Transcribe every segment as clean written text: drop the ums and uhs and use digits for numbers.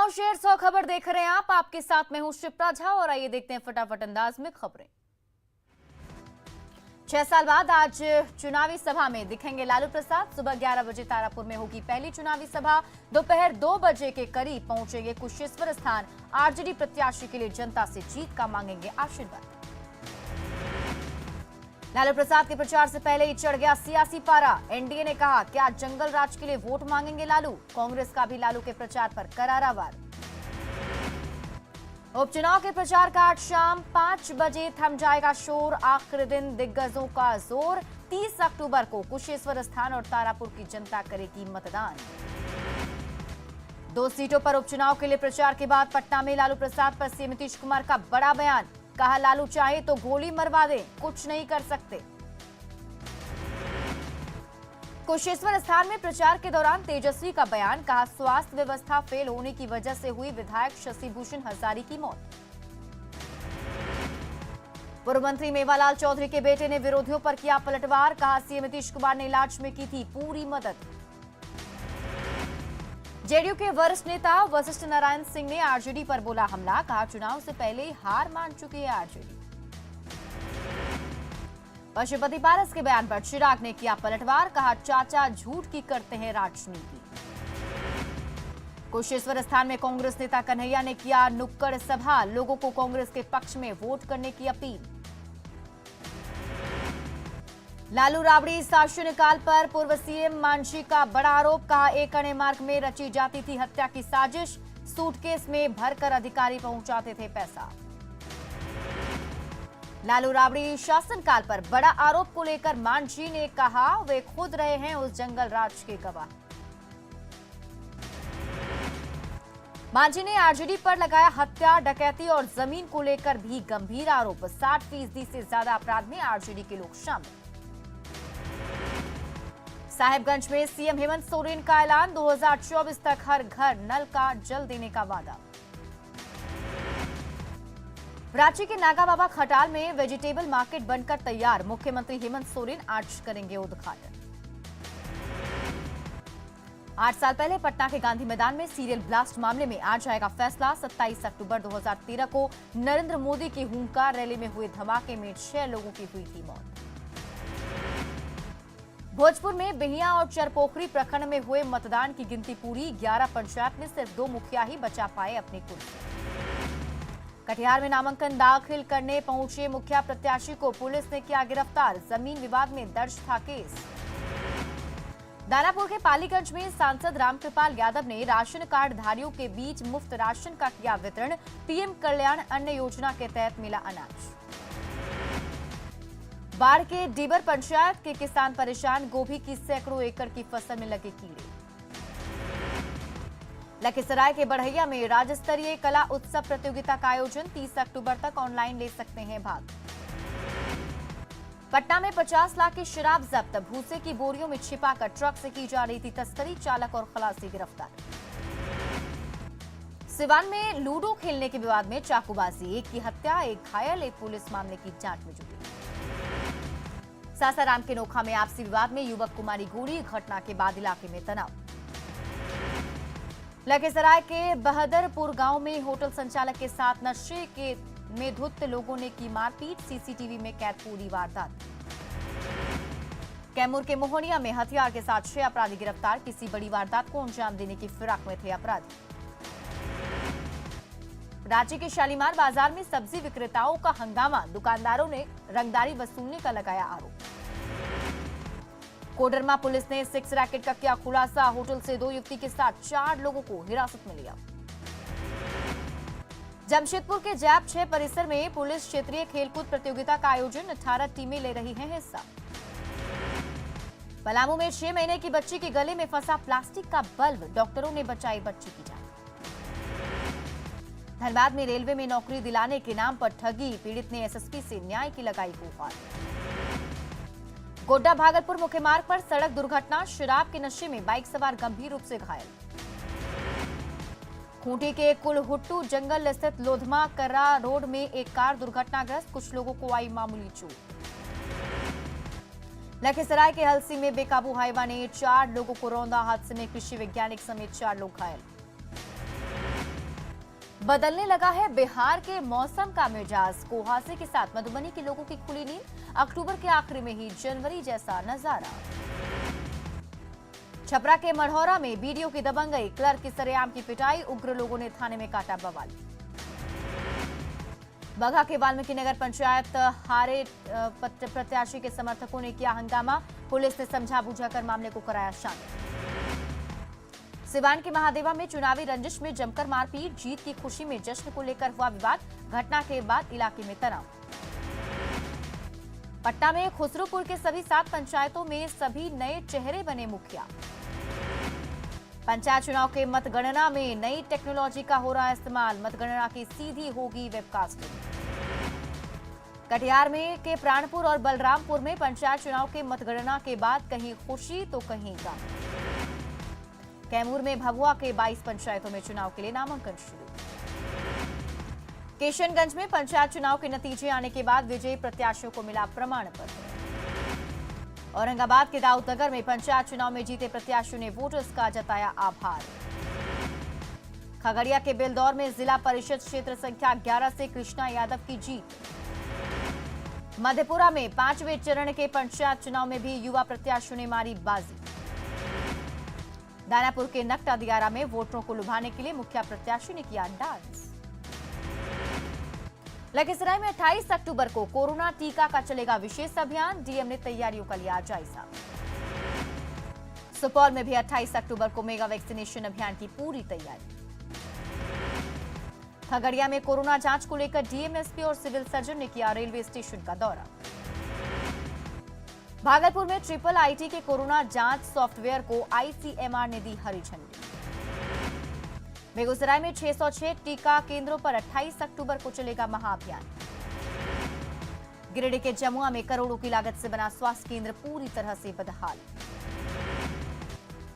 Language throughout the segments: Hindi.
नौ शेर 100 खबर देख रहे हैं आप। आपके साथ मैं हूं शिप्रा झा और आइए देखते हैं फटाफट अंदाज में खबरें। 6 साल बाद आज चुनावी सभा में दिखेंगे लालू प्रसाद। सुबह 11 बजे तारापुर में होगी पहली चुनावी सभा। दोपहर 2 बजे के करीब पहुंचेंगे कुशेश्वर स्थान। आरजेडी प्रत्याशी के लिए जनता से जीत का मांगेंगे आशीर्वाद। लालू प्रसाद के प्रचार से पहले ही चढ़ गया सियासी पारा। एनडीए ने कहा क्या जंगल राज के लिए वोट मांगेंगे लालू। कांग्रेस का भी लालू के प्रचार पर करारा वार। उपचुनाव के प्रचार का आज शाम 5 बजे थम जाएगा शोर। आखिरी दिन दिग्गजों का जोर। 30 अक्टूबर को कुशेश्वर स्थान और तारापुर की जनता करेगी मतदान। 2 सीटों पर उपचुनाव के लिए प्रचार के बाद पटना में लालू प्रसाद पर सीएम नीतीश कुमार का बड़ा बयान। कहा लालू चाहे तो गोली मरवा दे, कुछ नहीं कर सकते। कुशेश्वर स्थान में प्रचार के दौरान तेजस्वी का बयान। कहा स्वास्थ्य व्यवस्था फेल होने की वजह से हुई विधायक शशि भूषण हजारी की मौत। पूर्व मंत्री मेवालाल चौधरी के बेटे ने विरोधियों पर किया पलटवार। कहा सीएम नीतीश कुमार ने इलाज में की थी पूरी मदद। जेडीयू के वरिष्ठ नेता वशिष्ठ नारायण सिंह ने आरजेडी पर बोला हमला। कहा चुनाव से पहले ही हार मान चुकी है आरजेडी। पशुपति पारस के बयान पर चिराग ने किया पलटवार। कहा चाचा झूठ की करते हैं राजनीति। कुशेश्वर स्थान में कांग्रेस नेता कन्हैया ने किया नुक्कड़ सभा। लोगों को कांग्रेस के पक्ष में वोट करने की अपील। लालू राबड़ी शासनकाल पर पूर्व सीएम मांझी का बड़ा आरोप। कहा एक अणे मार्ग में रची जाती थी हत्या की साजिश। सूटकेस में भरकर अधिकारी पहुंचाते थे पैसा। लालू राबड़ी शासनकाल पर बड़ा आरोप को लेकर मांझी ने कहा वे खुद रहे हैं उस जंगल राज के गवाह। मांझी ने आरजेडी पर लगाया हत्या डकैती और जमीन को लेकर भी गंभीर आरोप। 60% से ज्यादा अपराध में आरजेडी के लोग शामिल। साहिबगंज में सीएम हेमंत सोरेन का ऐलान। 2024 तक हर घर नल का जल देने का वादा। रांची के नागा बाबा खटाल में वेजिटेबल मार्केट बनकर तैयार। मुख्यमंत्री हेमंत सोरेन आज करेंगे उद्घाटन। 8 साल पहले पटना के गांधी मैदान में सीरियल ब्लास्ट मामले में आज आएगा फैसला। 27 अक्टूबर 2013 को नरेंद्र मोदी की हुंकार रैली में हुए धमाके में 6 लोगों की हुई थी मौत। भोजपुर में बिहिया और चरपोखरी प्रखंड में हुए मतदान की गिनती पूरी। 11 पंचायत में सिर्फ 2 मुखिया ही बचा पाए अपनी कुर्सी। कटिहार में नामांकन दाखिल करने पहुंचे मुखिया प्रत्याशी को पुलिस ने किया गिरफ्तार। जमीन विवाद में दर्ज था केस। दानापुर के पालीगंज में सांसद रामकृपाल यादव ने राशन कार्ड धारियों के बीच मुफ्त राशन का किया वितरण। पीएम कल्याण अन्न योजना के तहत मिला अनाज। बाढ़ के डीबर पंचायत के किसान परेशान। गोभी की सैकड़ों एकड़ की फसल में लगे कीड़े। लखीसराय के बढ़ैया में राज्य स्तरीय कला उत्सव प्रतियोगिता का आयोजन। 30 अक्टूबर तक ऑनलाइन ले सकते हैं भाग। पटना में 50 लाख की शराब जब्त। भूसे की बोरियों में छिपाकर ट्रक से की जा रही थी तस्करी। चालक और खलासी गिरफ्तार। सिवान में लूडो खेलने के विवाद में चाकूबाजी। एक की हत्या, एक घायल। एक पुलिस मामले की जांच में जुटी। सासाराम के नोखा में आपसी विवाद में युवक कुमारी गोली। घटना के बाद इलाके में तनाव। लखीसराय के बहदरपुर गांव में होटल संचालक के साथ नशे के में धुत लोगों ने की मारपीट। सीसीटीवी में कैद पूरी वारदात। कैमूर के मोहनिया में हथियार के साथ 6 अपराधी गिरफ्तार। किसी बड़ी वारदात को अंजाम देने की फिराक में थे अपराधी। रांची के शालीमार बाजार में सब्जी विक्रेताओं का हंगामा। दुकानदारों ने रंगदारी वसूलने का लगाया आरोप। कोडरमा पुलिस ने 6 रैकेट का किया खुलासा। होटल से 2 युवती के साथ 4 लोगों को हिरासत में लिया। जमशेदपुर के जैप 6 परिसर में पुलिस क्षेत्रीय खेलकूद प्रतियोगिता का आयोजन। 18 टीमें ले रही हैं हिस्सा। पलामू में 6 महीने की बच्ची के गले में फंसा प्लास्टिक का बल्ब। डॉक्टरों ने बचाई बच्ची की जान। धनबाद में रेलवे में नौकरी दिलाने के नाम पर ठगी। पीड़ित ने एसएसपी से न्याय की लगाई गुहार। गोड्डा भागलपुर मुख्य मार्ग पर सड़क दुर्घटना। शराब के नशे में बाइक सवार गंभीर रूप से घायल। खूंटी के कुलहुट्टू जंगल स्थित लोधमा कर्रा रोड में एक कार दुर्घटनाग्रस्त। कुछ लोगों को आई मामूली चोट। लखीसराय के हलसी में बेकाबू हाइवा ने 4 लोगों को रौंदा। हादसे में कृषि वैज्ञानिक समेत 4 लोग घायल। बदलने लगा है बिहार के मौसम का मिजाज। कुहासे के साथ मधुबनी के लोगों की खुली नींद। अक्टूबर के आखिरी में ही जनवरी जैसा नजारा। छपरा के मढ़ौरा में बीडीओ की दबंगई, क्लर्क की सरेआम की पिटाई, उग्र लोगों ने थाने में काटा बवाल। बगहा के वाल्मीकि नगर पंचायत हारे प्रत्याशी के समर्थकों ने किया हंगामा, पुलिस ने समझा बुझाकर मामले को कराया शांत। सिवान के महादेवा में चुनावी रंजिश में जमकर मारपीट, जीत की खुशी में जश्न को लेकर हुआ विवाद, घटना के बाद इलाके में तनाव। पटना में खुसरूपुर के सभी 7 पंचायतों में सभी नए चेहरे बने मुखिया। पंचायत चुनाव के मतगणना में नई टेक्नोलॉजी का हो रहा इस्तेमाल, मतगणना की सीधी होगी वेबकास्टिंग। कटिहार में के प्राणपुर और बलरामपुर में पंचायत चुनाव के मतगणना के बाद कहीं खुशी तो कहीं गम। कैमूर में भभुआ के 22 पंचायतों में चुनाव के लिए नामांकन शुरू। किशनगंज में पंचायत चुनाव के नतीजे आने के बाद विजयी प्रत्याशियों को मिला प्रमाण पत्र। औरंगाबाद के दाऊदनगर में पंचायत चुनाव में जीते प्रत्याशियों ने वोटर्स का जताया आभार। खगड़िया के बेलदौर में जिला परिषद क्षेत्र संख्या 11 से कृष्णा यादव की जीत। मधेपुरा में 5वें चरण के पंचायत चुनाव में भी युवा प्रत्याशियों ने मारी बाजी। दानापुर के नकटा दियारा में वोटरों को लुभाने के लिए मुखिया प्रत्याशी ने किया डांस। लखीसराय में 28 अक्टूबर को कोरोना टीका का चलेगा विशेष अभियान, डीएम ने तैयारियों का लिया जायजा। सुपौल में भी 28 अक्टूबर को मेगा वैक्सीनेशन अभियान की पूरी तैयारी। खगड़िया में कोरोना जांच को लेकर डीएम, एसपी और सिविल सर्जन ने किया रेलवे स्टेशन का दौरा। भागलपुर में ट्रिपल आईटी के कोरोना जांच सॉफ्टवेयर को आईसीएमआर ने दी हरी झंडी। बेगूसराय में 606 टीका केंद्रों पर 28 अक्टूबर को चलेगा महाअभियान। गिरिडीह के जमुआ में करोड़ों की लागत से बना स्वास्थ्य केंद्र पूरी तरह से बदहाल।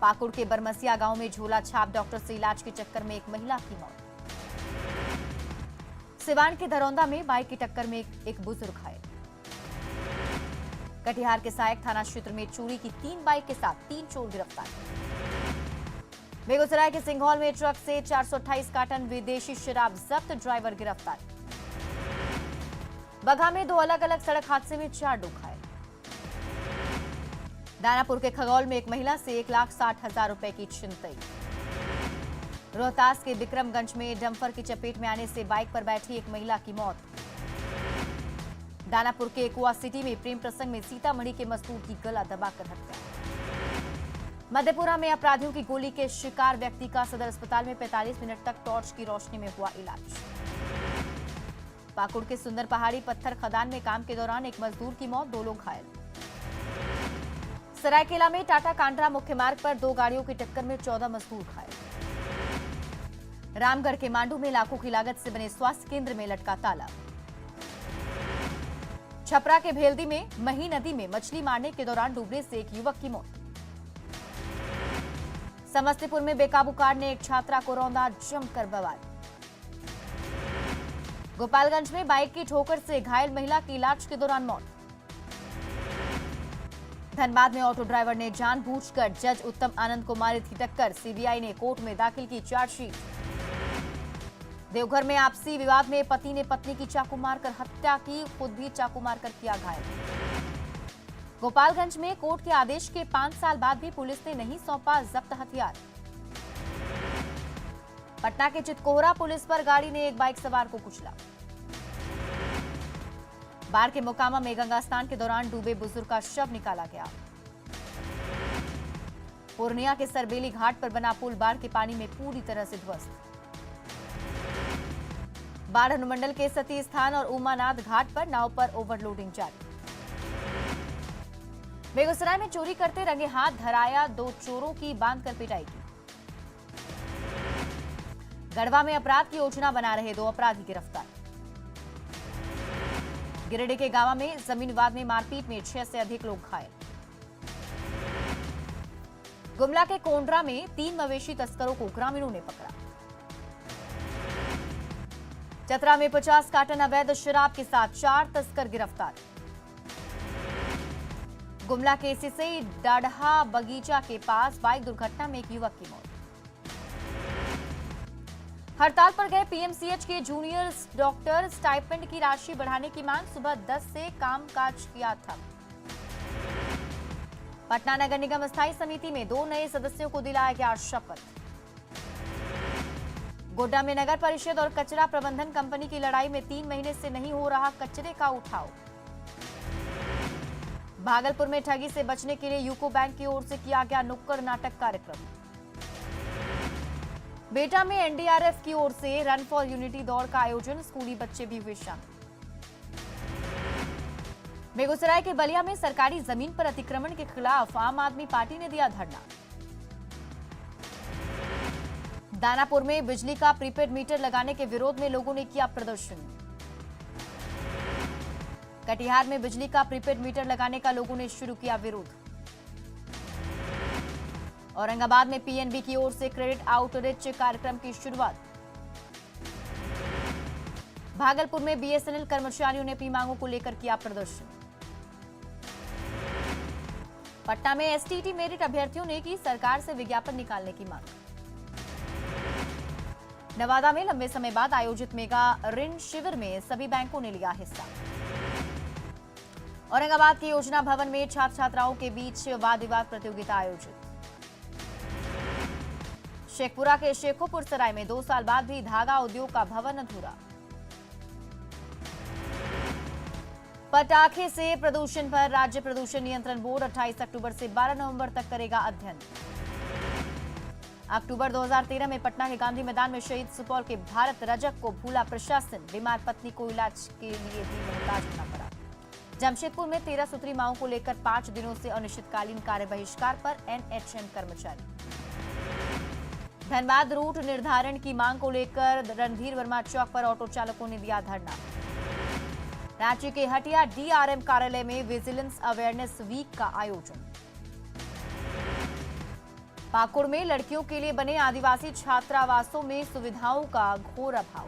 पाकुड़ के बरमसिया गांव में झोला छाप डॉक्टर से इलाज के चक्कर में एक महिला की मौत। सिवान के धरौंदा में बाइक की टक्कर में एक बुजुर्ग घायल। कटिहार के सहायक थाना क्षेत्र में चोरी की 3 बाइक के साथ 3 चोर गिरफ्तार। बेगूसराय के सिंघौल में ट्रक से 428 कार्टन विदेशी शराब जब्त, ड्राइवर गिरफ्तार। बगहा में 2 अलग अलग सड़क हादसे में 4 लोग घायल। दानापुर के खगौल में एक महिला से 1,60,000 रुपए की छिनतई। रोहतास के विक्रमगंज में डंपर की चपेट में आने से बाइक पर बैठी एक महिला की मौत। दानापुर के कुआ सिटी में प्रेम प्रसंग में सीतामढ़ी के मजदूर की गला दबाकर हत्या। मधेपुरा में अपराधियों की गोली के शिकार व्यक्ति का सदर अस्पताल में 45 मिनट तक टॉर्च की रोशनी में हुआ इलाज। पाकुड़ के सुंदर पहाड़ी पत्थर खदान में काम के दौरान एक मजदूर की मौत, 2 लोग घायल। सरायकेला में टाटा कांड्रा मुख्य मार्ग पर 2 गाड़ियों की टक्कर में 14 मजदूर घायल। रामगढ़ के मांडू में लाखों की लागत से बने स्वास्थ्य केंद्र में लटका ताला। छपरा के भेल्दी में मही नदी में मछली मारने के दौरान डूबने से एक युवक की मौत। समस्तीपुर में बेकाबू कार ने एक छात्रा को रौंदा, जमकर बवाल। गोपालगंज में बाइक की ठोकर से घायल महिला की इलाज के दौरान मौत। धनबाद में ऑटो ड्राइवर ने जानबूझकर जज उत्तम आनंद को मारी थी टक्कर, सीबीआई ने कोर्ट में दाखिल की चार्जशीट। देवघर में आपसी विवाद में पति ने पत्नी की चाकू मारकर हत्या की, खुद भी चाकू मारकर किया घायल। गोपालगंज में कोर्ट के आदेश के 5 साल बाद भी पुलिस ने नहीं सौंपा जब्त हथियार। पटना के चितकोहरा पुलिस पर गाड़ी ने एक बाइक सवार को कुचला। बाढ़ के मोकामा में गंगा स्नान के दौरान डूबे बुजुर्ग का शव निकाला गया। पूर्णिया के सरबेली घाट पर बना पुल बाढ़ के पानी में पूरी तरह से ध्वस्त। बाढ़ अनुमंडल के सती स्थान और उमानाथ घाट पर नाव पर ओवरलोडिंग जारी। बेगूसराय में चोरी करते रंगे हाथ धराया, 2 चोरों की बांधकर पिटाई की। गढ़वा में अपराध की योजना बना रहे 2 अपराधी गिरफ्तार। गिरिडीह के गांव में जमीन विवाद में मारपीट में 6 से अधिक लोग घायल। गुमला के कोंडरा में 3 मवेशी तस्करों को ग्रामीणों ने पकड़ा। चतरा में 50 कार्टन अवैध शराब के साथ 4 तस्कर गिरफ्तार। गुमला के सिसई डाढ़ा बगीचा के पास बाइक दुर्घटना में एक युवक की मौत। हड़ताल पर गए पीएमसीएच के जूनियर डॉक्टर स्टाइपेंड की राशि बढ़ाने की मांग, सुबह 10 से कामकाज किया था। पटना नगर निगम स्थायी समिति में 2 नए सदस्यों को दिलाया गया शपथ। गोड्डा में नगर परिषद और कचरा प्रबंधन कंपनी की लड़ाई में 3 महीने से नहीं हो रहा कचरे का उठाव। भागलपुर में ठगी से बचने के लिए यूको बैंक की ओर से किया गया नुक्कड़ नाटक कार्यक्रम। बेटा में एनडीआरएफ की ओर से रन फॉर यूनिटी दौड़ का आयोजन, स्कूली बच्चे भी हुए शामिल। बेगूसराय के बलिया में सरकारी जमीन पर अतिक्रमण के खिलाफ आम आदमी पार्टी ने दिया धरना। दानापुर में बिजली का प्रीपेड मीटर लगाने के विरोध में लोगों ने किया प्रदर्शन। कटिहार में बिजली का प्रीपेड मीटर लगाने का लोगों ने शुरू किया विरोध। औरंगाबाद में पीएनबी की ओर से क्रेडिट आउटरीच कार्यक्रम की शुरुआत। भागलपुर में बीएसएनएल कर्मचारियों ने अपनी मांगों को लेकर किया प्रदर्शन। पटना में एसटीटी मेरिट अभ्यर्थियों ने की सरकार से विज्ञापन निकालने की मांग। नवादा में लंबे समय बाद आयोजित मेगा ऋण शिविर में सभी बैंकों ने लिया हिस्सा। औरंगाबाद के योजना भवन में छात्र छात्राओं के बीच वाद विवाद प्रतियोगिता आयोजित। शेखपुरा के शेखोपुर सराय में 2 साल बाद भी धागा उद्योग का भवन अधूरा। पटाखे से प्रदूषण पर राज्य प्रदूषण नियंत्रण बोर्ड 28 अक्टूबर से 12 नवंबर तक करेगा अध्ययन। अक्टूबर 2013 में पटना के गांधी मैदान में शहीद सुपौल के भारत रजक को भूला प्रशासन, बीमार पत्नी को इलाज के लिए भी मोहताज होना पड़ा। जमशेदपुर में 13 सूत्री मांगों को लेकर 5 दिनों से अनिश्चितकालीन कार्य बहिष्कार पर एनएचएम कर्मचारी। धनबाद रूट निर्धारण की मांग को लेकर रणधीर वर्मा चौक पर ऑटो चालकों ने दिया धरना। रांची के हटिया डीआरएम कार्यालय में विजिलेंस अवेयरनेस वीक का आयोजन। पाकुड़ में लड़कियों के लिए बने आदिवासी छात्रावासों में सुविधाओं का घोर अभाव।